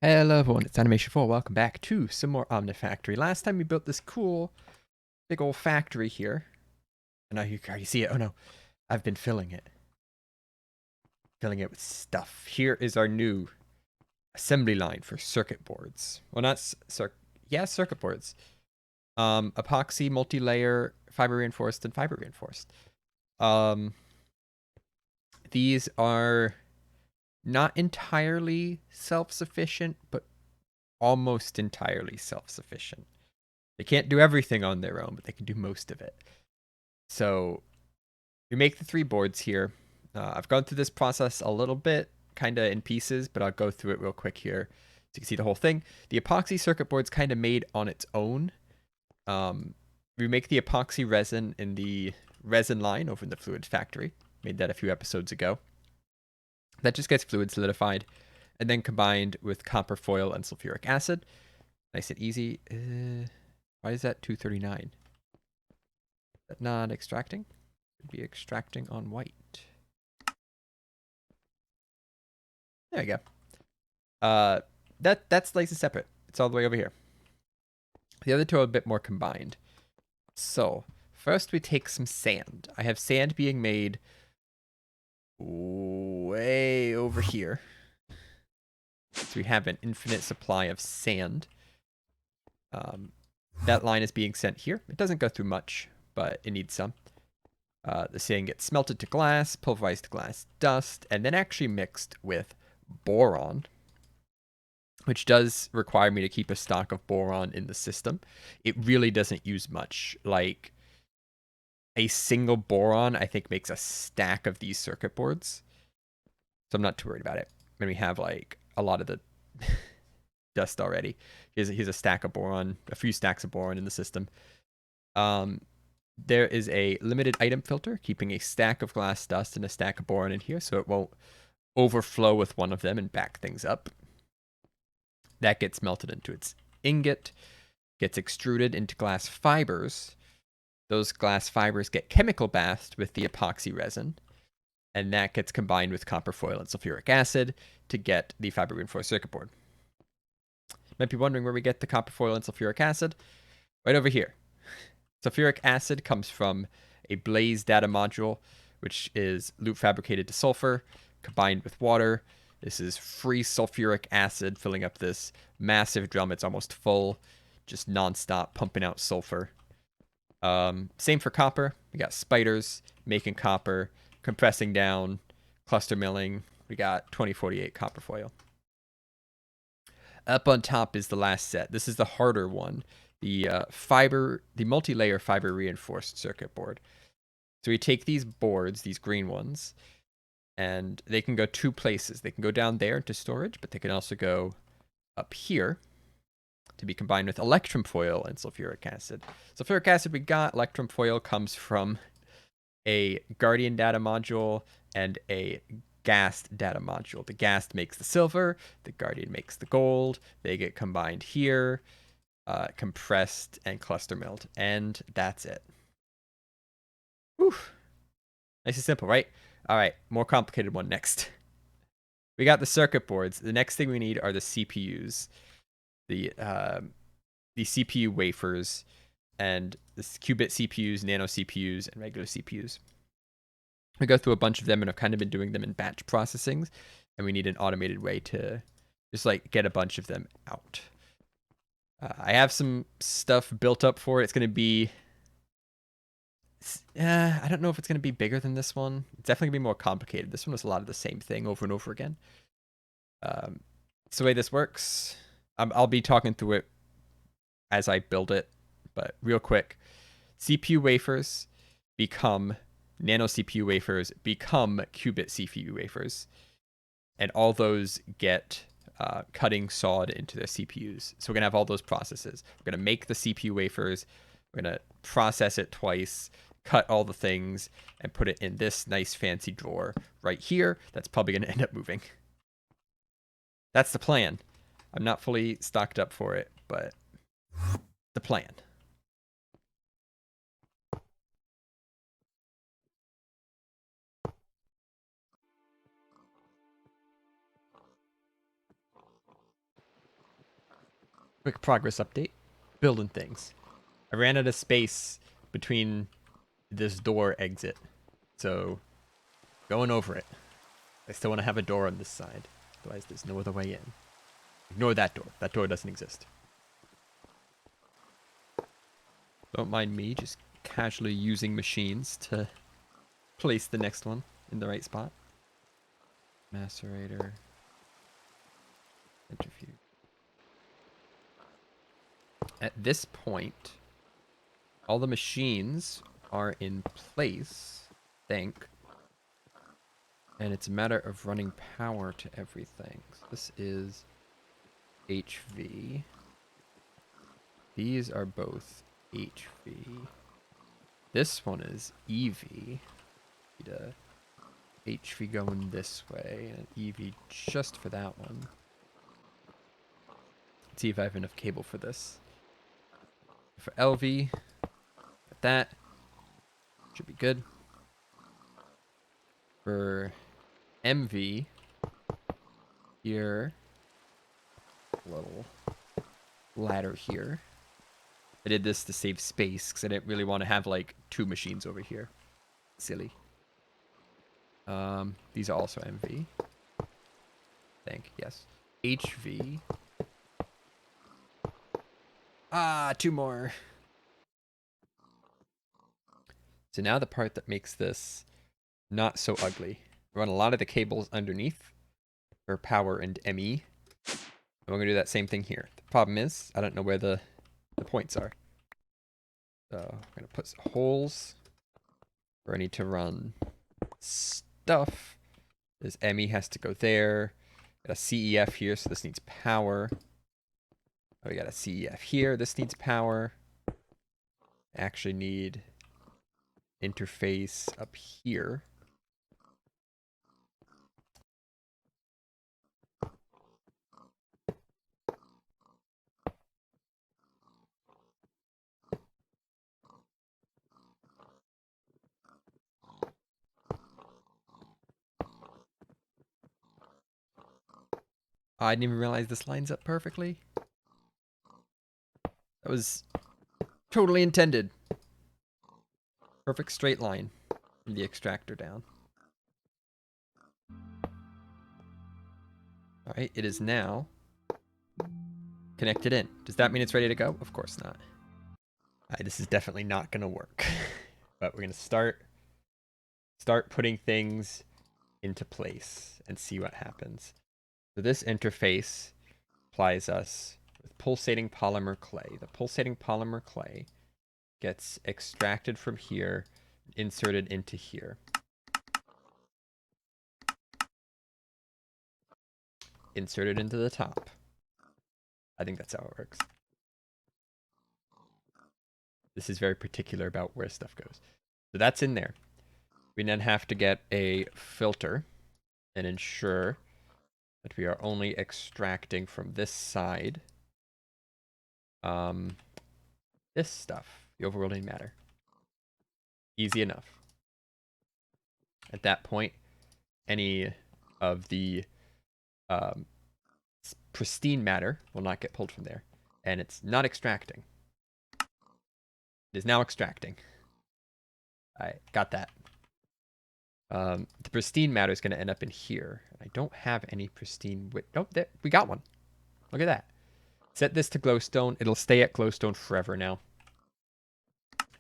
Hello everyone, it's Animation 4. Welcome back to some more Omnifactory. Last time we built this cool big old factory here. And now you can already see it. Oh no, I've been filling it. Filling it with stuff. Here is our new assembly line for circuit boards. Well, not circuit boards. Epoxy, multi-layer, fiber reinforced, and fiber reinforced. These are not entirely self-sufficient, but almost entirely self-sufficient. They can't do everything on their own, but they can do most of it. So we make the three boards here. I've gone through this process a little bit, kind of in pieces, but I'll go through it real quick here so you can see the whole thing. The epoxy circuit board's kind of made on its own. We make the epoxy resin in the resin line over in the fluid factory. Made that a few episodes ago. That just gets fluid solidified and then combined with copper foil and sulfuric acid. Nice and easy. Why is that 239? Is that not extracting? Should be extracting on white. There we go. That's nice and separate. It's all the way over here. The other two are a bit more combined. So first we take some sand. I have sand being made way over here. So we have an infinite supply of sand. That line is being sent here. It doesn't go through much, but it needs some. The sand gets smelted to glass, pulverized to glass dust, and then actually mixed with boron, which does require me to keep a stock of boron in the system. It really doesn't use much. Like, a single boron, I think, makes a stack of these circuit boards. So I'm not too worried about it. And we have, like, a lot of the dust already. Here's a stack of boron, a few stacks of boron in the system. There is a limited item filter, keeping a stack of glass dust and a stack of boron in here so it won't overflow with one of them and back things up. That gets melted into its ingot, gets extruded into glass fibers. Those glass fibers get chemical bathed with the epoxy resin, and that gets combined with copper foil and sulfuric acid to get the fiber reinforced circuit board. Might be wondering where we get the copper foil and sulfuric acid. Right over here. Sulfuric acid comes from a blaze data module, which is loop fabricated to sulfur, combined with water. This is free sulfuric acid filling up this massive drum. It's almost full, just nonstop pumping out sulfur. Same for copper. We got spiders making copper, compressing down, cluster milling. We got 2048 copper foil. Up on top is the last set. This is the harder one. The multi-layer fiber reinforced circuit board. So we take these boards, these green ones, and they can go two places. They can go down there into storage, but they can also go up here to be combined with electrum foil and sulfuric acid. Sulfuric acid we got. Electrum foil comes from a Guardian data module and a Gast data module. The Gast makes the silver, the Guardian makes the gold. They get combined here, compressed and cluster milled, and that's it. Whew. Nice and simple, right? All right, more complicated one next. We got the circuit boards. The next thing we need are the CPUs, the CPU wafers, and the qubit CPUs, nano CPUs, and regular CPUs. We go through a bunch of them and have kind of been doing them in batch processings, and we need an automated way to just like get a bunch of them out. I have some stuff built up for it. It's going to be, I don't know if it's going to be bigger than this one. It's definitely going to be more complicated. This one was a lot of the same thing over and over again. It's the way this works. I'll be talking through it as I build it, but real quick, CPU wafers become nano CPU wafers, become qubit CPU wafers, and all those get cutting sawed into their CPUs. So we're going to have all those processes. We're going to make the CPU wafers, we're going to process it twice, cut all the things, and put it in this nice fancy drawer right here. That's probably going to end up moving. That's the plan. I'm not fully stocked up for it, but the plan. Quick progress update. Building things. I ran out of space between this door exit. So, going over it. I still want to have a door on this side. Otherwise, there's no other way in. Ignore that door. That door doesn't exist. Don't mind me just casually using machines to place the next one in the right spot. Macerator. Centrifuge. At this point, all the machines are in place, I think. And it's a matter of running power to everything. So this is HV. These are both HV. This one is EV. Need a HV going this way, and an EV just for that one. Let's see if I have enough cable for this. For LV, got that. Should be good. For MV, here, little ladder here. I did this to save space because I didn't really want to have like 2 machines over here. Silly. These are also MV. I think, yes. HV. Ah, 2 more. So now the part that makes this not so ugly. Run a lot of the cables underneath for power and ME. And we're going to do that same thing here. The problem is, I don't know where the points are. So I'm going to put some holes where I need to run stuff. This ME has to go there. Got a CEF here, so this needs power. Oh, we got a CEF here. This needs power. Actually need interface up here. I didn't even realize this lines up perfectly. That was totally intended. Perfect straight line from the extractor down. Alright, it is now connected in. Does that mean it's ready to go? Of course not. Alright, this is definitely not going to work. But we're going to start putting things into place and see what happens. So this interface supplies us with pulsating polymer clay. The pulsating polymer clay gets extracted from here, inserted into here. Inserted into the top. I think that's how it works. This is very particular about where stuff goes. So that's in there. We then have to get a filter and ensure that we are only extracting from this side this stuff, the overworlding matter. Easy enough. At that point, any of the pristine matter will not get pulled from there. And it's not extracting. It is now extracting. I got that. The pristine matter is going to end up in here. I don't have any pristine... Oh, there, we got one. Look at that. Set this to glowstone. It'll stay at glowstone forever now.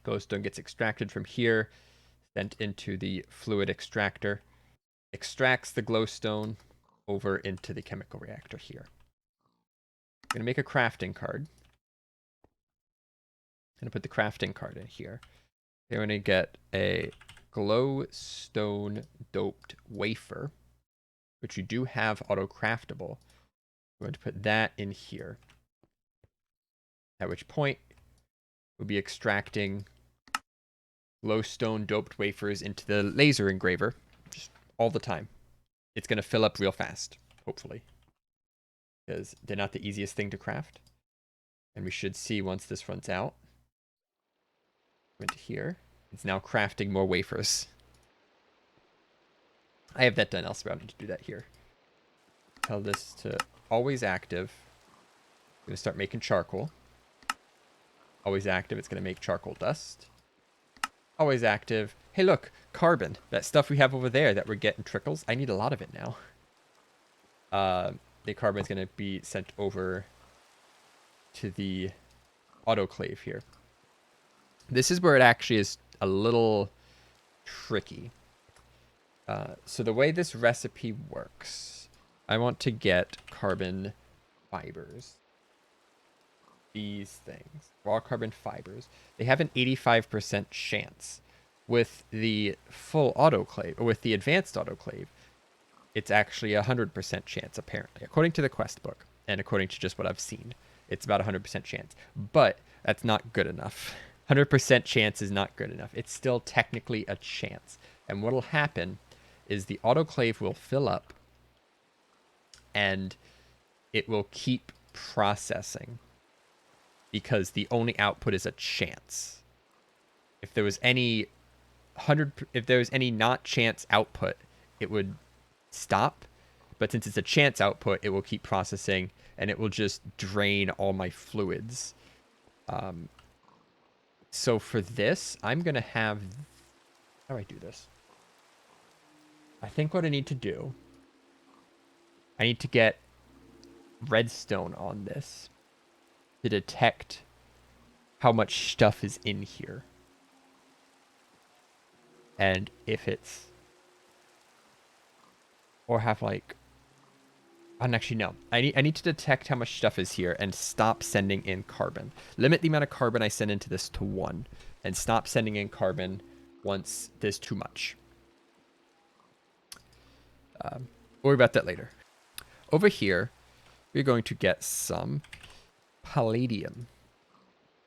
Glowstone gets extracted from here, sent into the fluid extractor. Extracts the glowstone over into the chemical reactor here. I'm going to make a crafting card. I'm going to put the crafting card in here. We're going to get a glowstone doped wafer, which you do have auto-craftable. We're going to put that in here. At which point, we'll be extracting glowstone doped wafers into the laser engraver just all the time. It's going to fill up real fast, hopefully, because they're not the easiest thing to craft. And we should see once this runs out. Into here. It's now crafting more wafers. I have that done elsewhere. I don't need to do that here. Tell this to always active going to start making charcoal. Always active, it's going to make charcoal dust. Always active. Hey, look, carbon. That stuff we have over there that we're getting trickles. I need a lot of it now. The carbon is going to be sent over to the autoclave here. This is where it actually is a little tricky. So the way this recipe works, I want to get carbon fibers. These things, raw carbon fibers. They have an 85% chance. With the full autoclave, or with the advanced autoclave, it's actually a 100% chance, apparently. According to the quest book, and according to just what I've seen, it's about a 100% chance. But that's not good enough. 100% chance is not good enough. It's still technically a chance. And what'll happen is the autoclave will fill up, and it will keep processing because the only output is a chance. If there was any not chance output, it would stop. But since it's a chance output, it will keep processing, and it will just drain all my fluids. So for this, I'm gonna have. How do I do this? I think what I need to do. I need to get redstone on this to detect how much stuff is in here. And if it's... Or have like... Actually, no. I need to detect how much stuff is here and stop sending in carbon. Limit the amount of carbon I send into this to 1. And stop sending in carbon once there's too much. Worry about that later. Over here, we're going to get some palladium.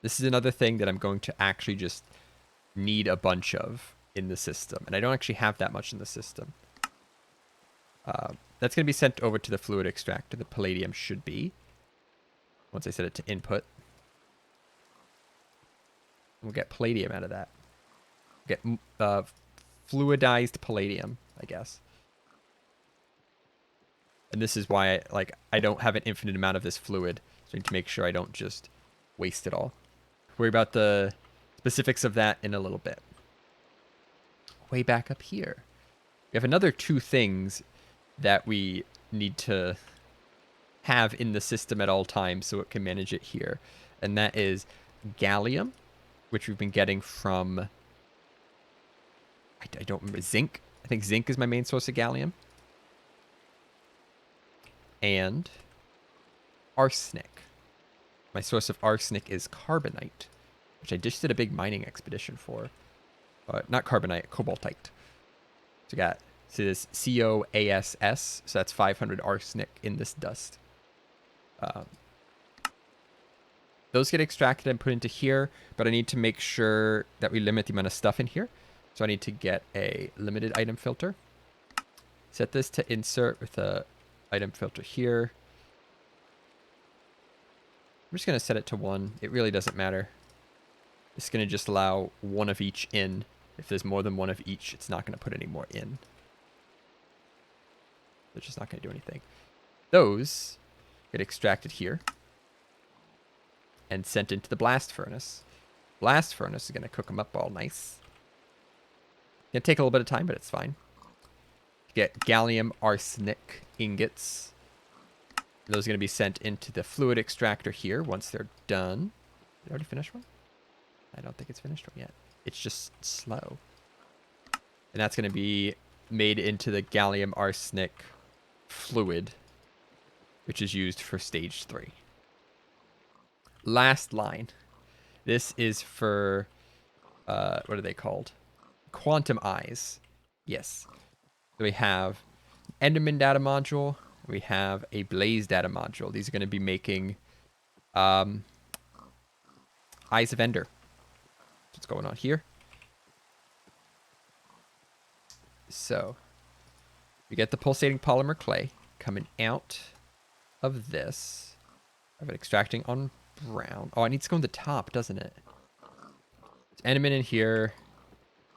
This is another thing that I'm going to actually just need a bunch of in the system. And I don't actually have that much in the system. That's going to be sent over to the fluid extractor. The palladium should be. Once I set it to input. We'll get palladium out of that. Get fluidized palladium, I guess. And this is why I don't have an infinite amount of this fluid. So I need to make sure I don't just waste it all. Worry about the specifics of that in a little bit. Way back up here. We have another 2 things that we need to have in the system at all times so it can manage it here. And that is gallium, which we've been getting from... I don't remember. Zinc. I think zinc is my main source of gallium. And arsenic. My source of arsenic is carbonite, which I just did a big mining expedition for. Not carbonite, cobaltite. So I got, see this COASS, so that's 500 arsenic in this dust. Those get extracted and put into here, but I need to make sure that we limit the amount of stuff in here. So I need to get a limited item filter. Set this to insert with a item filter here. I'm just going to set it to 1. It really doesn't matter. It's going to just allow 1 of each in. If there's more than 1 of each, it's not going to put any more in. It's just not going to do anything. Those get extracted here and sent into the blast furnace. Blast furnace is going to cook them up all nice. It's going to take a little bit of time, but it's fine. Get gallium arsenic ingots. Those are going to be sent into the fluid extractor here once they're done. Did I already finish one? I don't think it's finished one yet. It's just slow. And that's going to be made into the gallium arsenic fluid, which is used for stage 3. Last line. This is for, what are they called? Quantum eyes. Yes. So we have Enderman data module. We have a Blaze data module. These are going to be making Eyes of Ender. What's going on here? So we get the pulsating polymer clay coming out of this. I've been extracting on brown. Oh, it needs to go on the top, doesn't it? It's Enderman in here.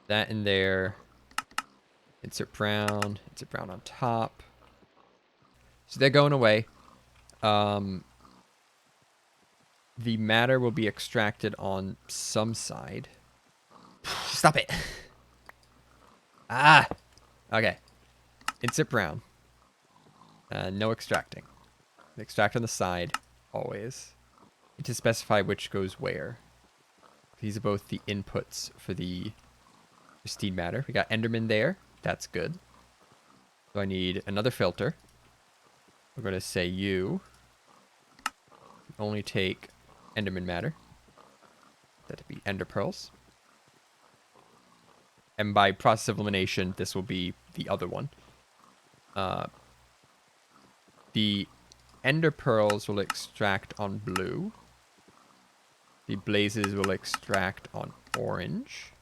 That in there. Insert brown on top. So they're going away. the matter will be extracted on some side. Stop it. Ah. Okay. Insert brown. No extracting. Extract on the side, always. Need to specify which goes where. These are both the inputs for the pristine matter. We got Enderman there. That's good. So I need another filter. We're going to say you only take Enderman matter. That'd be Ender Pearls. And by process of elimination, this will be the other one. The Ender Pearls will extract on blue. The blazes will extract on orange.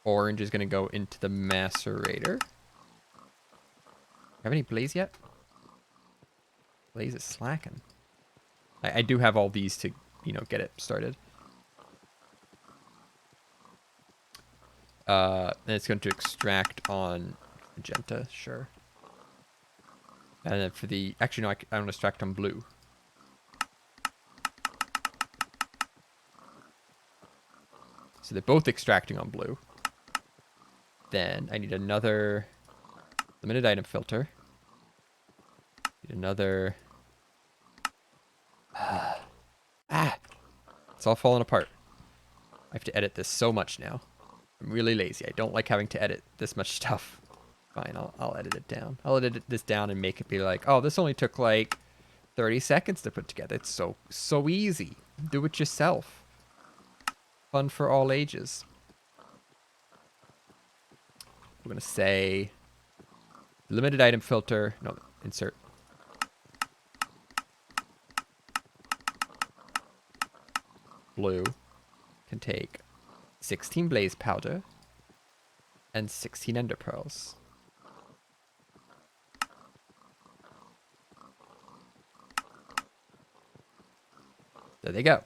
Orange is going to go into the macerator. Have any blaze yet? Blaze is slacking. I do have all these to, you know, get it started. And it's going to extract on magenta, sure. And then for the... Actually, no, I want to extract on blue. So they're both extracting on blue. Then I need another limited item filter. Need another... It's all falling apart. I have to edit this so much now. I'm really lazy. I don't like having to edit this much stuff. Fine, I'll edit it down. I'll edit this down and make it be like, oh, this only took like 30 seconds to put together. It's so easy. Do it yourself. Fun for all ages. We're going to say limited item filter. No, insert. Blue can take 16 blaze powder and 16 ender pearls. There they go.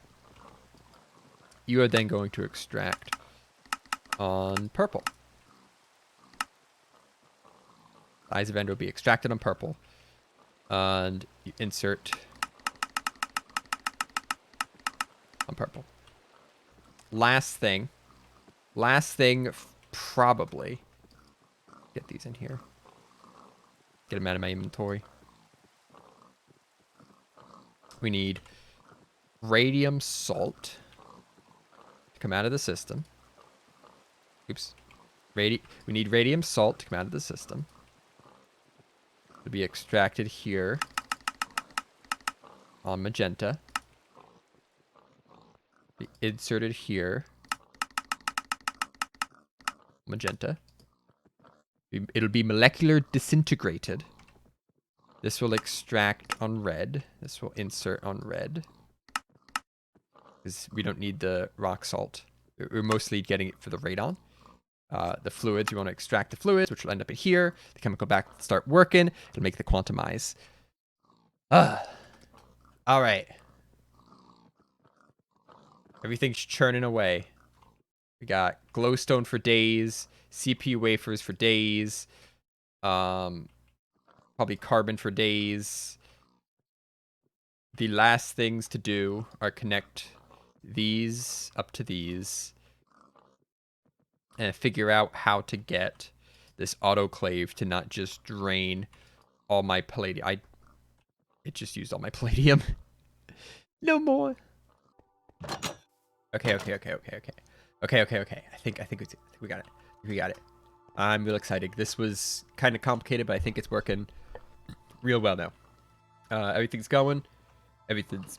You are then going to extract on purple. Eyes of Ender will be extracted on purple. And you insert on purple. Last thing, probably. Get these in here. Get them out of my inventory. We need radium salt to come out of the system. Oops. We need radium salt to come out of the system. It'll be extracted here on magenta. Be inserted here. Magenta. It'll be molecular disintegrated. This will extract on red. This will insert on red. Because we don't need the rock salt. We're mostly getting it for the radon. The fluids, we want to extract the fluids, which will end up in here. The chemical back will start working. It'll make the quantumize. All right. Everything's churning away. We got glowstone for days, CPU wafers for days, probably carbon for days. The last things to do are connect these up to these and figure out how to get this autoclave to not just drain all my palladium. It just used all my palladium. No more. Okay. I think we got it. We got it. I'm real excited. This was kind of complicated, but I think it's working real well now. Everything's going. Everything's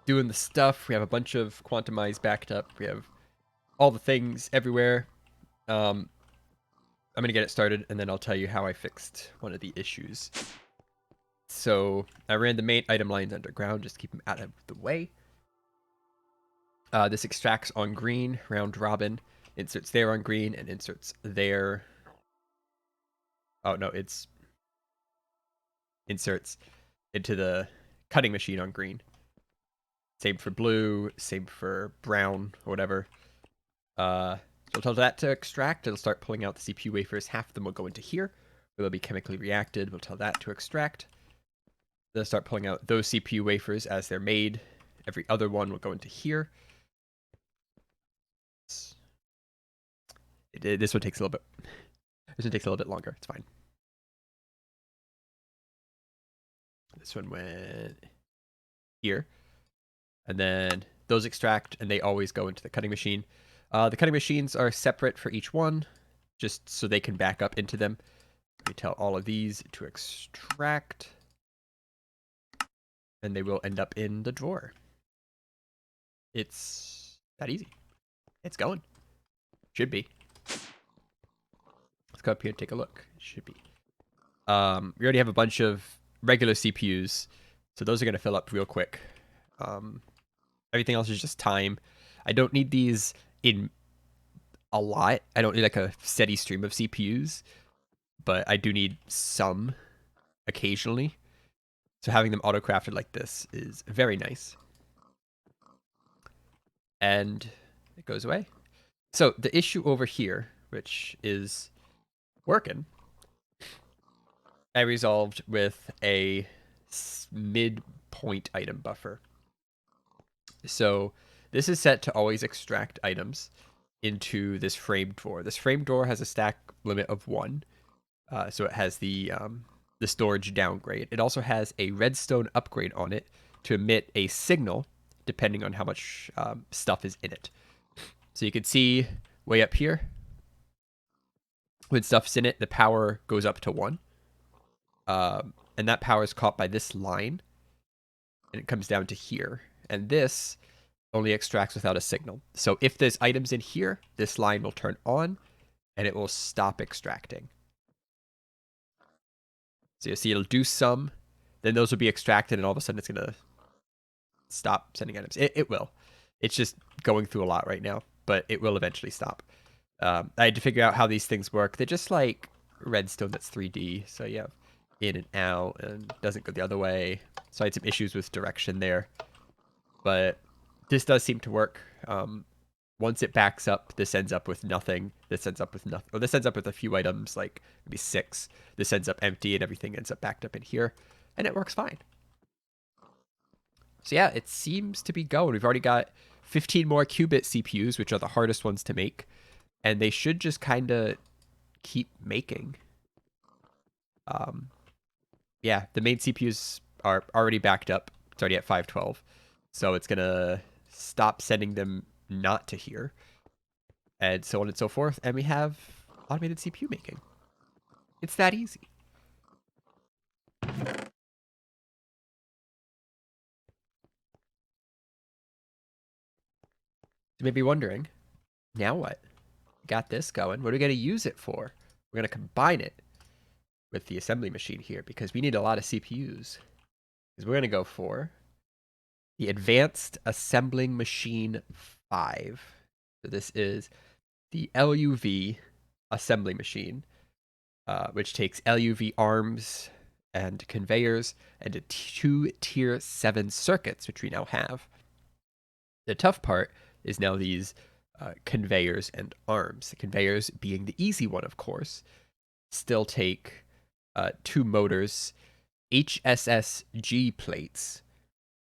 doing the stuff. We have a bunch of quantumized backed up. We have all the things everywhere. I'm going to get it started, and then I'll tell you how I fixed one of the issues. So I ran the main item lines underground, just keep them out of the way. This extracts on green, round robin, inserts there on green, and inserts there. Oh, no, it's inserts into the cutting machine on green. Same for blue, same for brown, or whatever. So we'll tell that to extract. It'll start pulling out the CPU wafers. Half of them will go into here, where they'll be chemically reacted. We'll tell that to extract. They'll start pulling out those CPU wafers as they're made, Every other one will go into here. This one takes a little bit. This one takes a little bit longer. It's fine. This one went here. And then those extract, and they always go into the cutting machine. The cutting machines are separate for each one, just so they can back up into them. We tell all of these to extract, and they will end up in the drawer. It's that easy. It's going. Should be. Let's go up here and take a look. It should be. We already have a bunch of regular CPUs, so those are going to fill up real quick. Everything else is just time. I don't need these in a lot. I don't need like a steady stream of CPUs, but I do need some occasionally. So having them auto-crafted like this is very nice. And it goes away. So the issue over here, which is working, I resolved with a midpoint item buffer. So this is set to always extract items into this frame drawer. This frame drawer has a stack limit of 1. So it has the storage downgrade. It also has a redstone upgrade on it to emit a signal depending on how much stuff is in it. So you can see way up here, when stuff's in it, the power goes up to 1. And that power is caught by this line, and it comes down to here. And this only extracts without a signal. So if there's items in here, this line will turn on, and it will stop extracting. So you'll see it'll do some, then those will be extracted, and all of a sudden it's going to stop sending items. It will. It's just going through a lot right now, but it will eventually stop. I had to figure out how these things work. They're just like redstone that's 3D. So you have in and out, and doesn't go the other way. So I had some issues with direction there. But this does seem to work. Once it backs up, this ends up with nothing. This ends up with nothing. Or this ends up with a few items, like maybe 6. This ends up empty, and everything ends up backed up in here. And it works fine. So yeah, it seems to be going. We've already got 15 more qubit CPUs, which are the hardest ones to make. And they should just kind of keep making. Yeah, the main CPUs are already backed up. It's already at 512. So it's going to stop sending them not to here. And so on and so forth. And we have automated CPU making. It's that easy. You may be wondering, now what? Got this going. What are we going to use it for? We're going to combine it with the assembly machine here because we need a lot of CPUs. Because we're going to go for the Advanced Assembling Machine 5. So this is the LUV assembly machine, which takes LUV arms and conveyors and 2 tier 7 circuits, which we now have. The tough part is now these conveyors and arms. The conveyors being the easy one, of course, still take 2 motors, HSSG plates,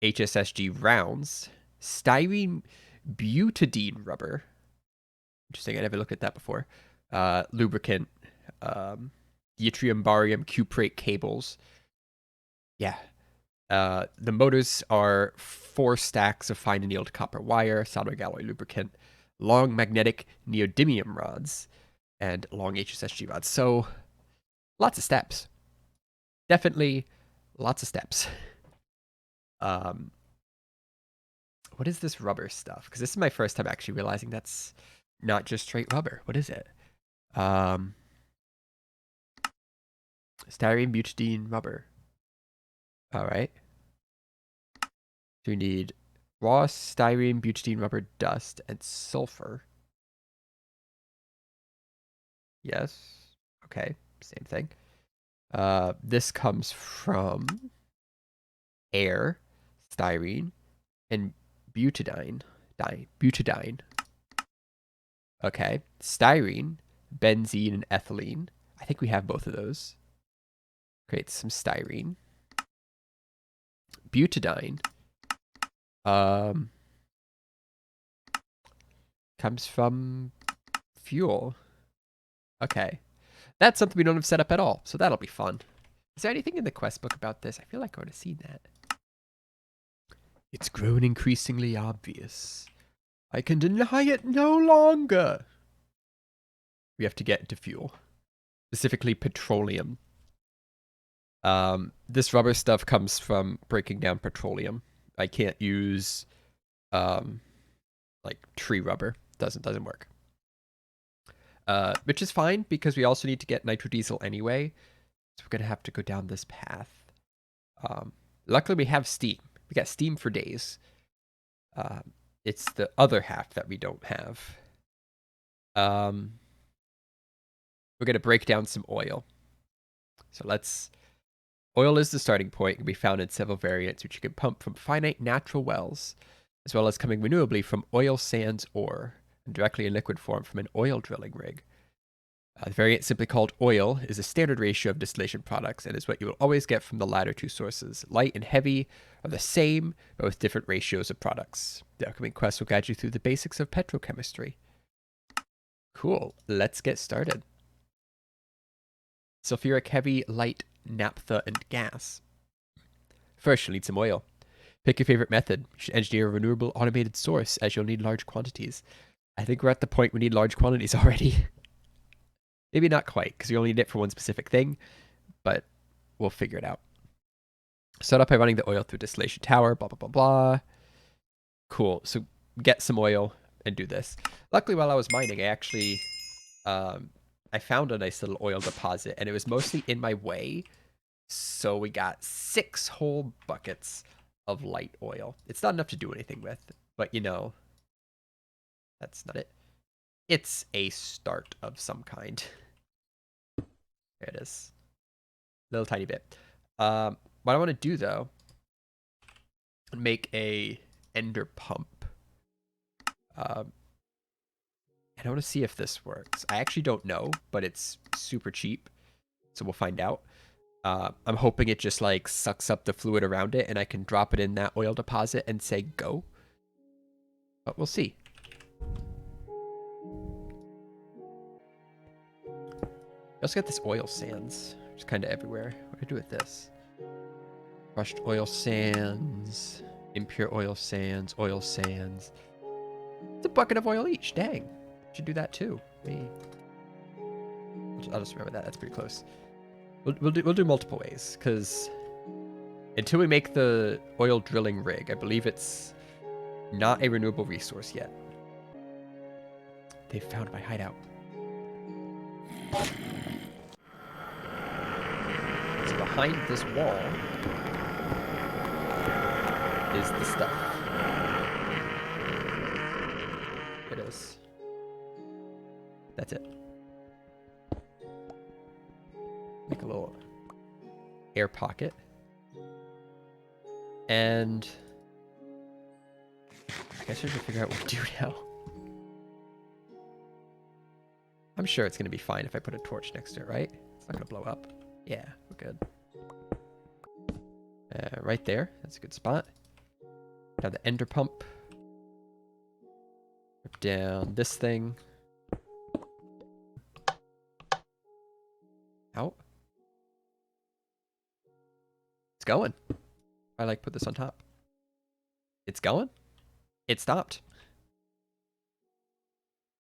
HSSG rounds, styrene butadiene rubber. Interesting, I never looked at that before. Lubricant, yttrium barium cuprate cables. Yeah. The motors are 4 stacks of fine annealed copper wire, soldering alloy lubricant, long magnetic neodymium rods, and long HSSG rods. So, lots of steps. Definitely lots of steps. What is this rubber stuff? Because this is my first time actually realizing that's not just straight rubber. What is it? Styrene butadiene rubber. All right. So we need raw styrene butadiene rubber dust and sulfur. Yes. Okay. Same thing. This comes from air, styrene, and butadiene. Butadiene. Okay. Styrene, benzene, and ethylene. I think we have both of those. Create some styrene. Butadiene Um, comes from fuel. Okay. That's something we don't have set up at all, so that'll be fun. Is there anything in the quest book about this? I feel like I would have seen that. It's grown increasingly obvious. I can deny it no longer. We have to get into fuel. Specifically petroleum. This rubber stuff comes from breaking down petroleum. I can't use like tree rubber. Doesn't work. Which is fine because we also need to get nitrodiesel anyway. So we're gonna have to go down this path. Luckily we have steam. We got steam for days. It's the other half that we don't have. We're gonna break down some oil. So let's. Oil is the starting point. It can be found in several variants, which you can pump from finite natural wells, as well as coming renewably from oil sands ore, and directly in liquid form from an oil drilling rig. The variant simply called oil is a standard ratio of distillation products and is what you will always get from the latter two sources. Light and heavy are the same, but with different ratios of products. The upcoming quest will guide you through the basics of petrochemistry. Cool. Let's get started. Sulfuric heavy, light, naphtha, and gas. First, you'll need some oil. Pick your favorite method. You should engineer a renewable automated source, as you'll need large quantities. I think we're at the point we need large quantities already. Maybe not quite, because we only need it for one specific thing, but we'll figure it out. Start up by running the oil through a distillation tower, blah, blah, blah, blah. Cool. So get some oil and do this. Luckily, while I was mining, I actually I found a nice little oil deposit, and it was mostly in my way. So we got 6 whole buckets of light oil. It's not enough to do anything with, but you know, that's not it. It's a start of some kind. There it is. Little tiny bit. What I want to do though, make a ender pump. And I want to see if this works. I actually don't know, but it's super cheap, so we'll find out. I'm hoping it just like sucks up the fluid around it and I can drop it in that oil deposit and say go. But we'll see. I also got this oil sands, which is kind of everywhere. What do I do with this? Crushed oil sands, impure oil sands, oil sands. It's a bucket of oil each. Dang. Should do that too. I'll just remember that. That's pretty close. We'll do multiple ways, because until we make the oil drilling rig, I believe it's not a renewable resource yet. They've found my hideout. So behind this wall is the stuff. It is. That's it. Make a little air pocket. And I guess I should figure out what to do now. I'm sure it's going to be fine if I put a torch next to it, right? It's not going to blow up. Yeah, we're good. Right there. That's a good spot. Got the ender pump. Rip down this thing. Out. It's going. I like put this on top. It's going. It stopped.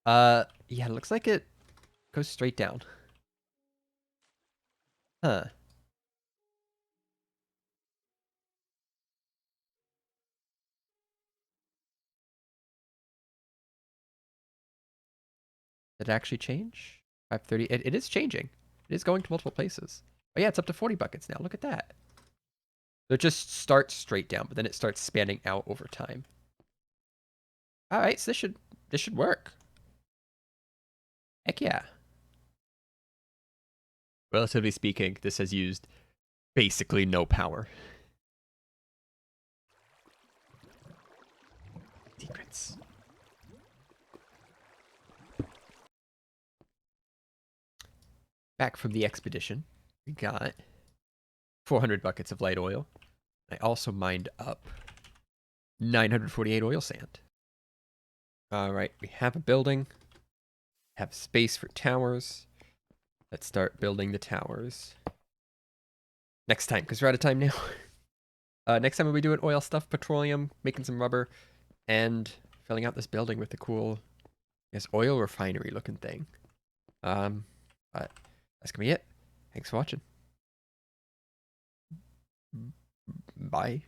Yeah, it looks like it goes straight down. Huh. Did it actually change? 530. It is changing. It is going to multiple places. Oh yeah, it's up to 40 buckets now. Look at that. So it just starts straight down, but then it starts spanning out over time. All right, so this should work. Heck yeah. Relatively speaking, this has used basically no power. Secrets. Back from the expedition, we got 400 buckets of light oil. I also mined up 948 oil sand. All right, we have a building. Have space for towers. Let's start building the towers. Next time, because we're out of time now. Next time we'll be doing oil stuff, petroleum, making some rubber, and filling out this building with the cool, I guess, oil refinery looking thing. But that's gonna be it. Thanks for watching. Bye.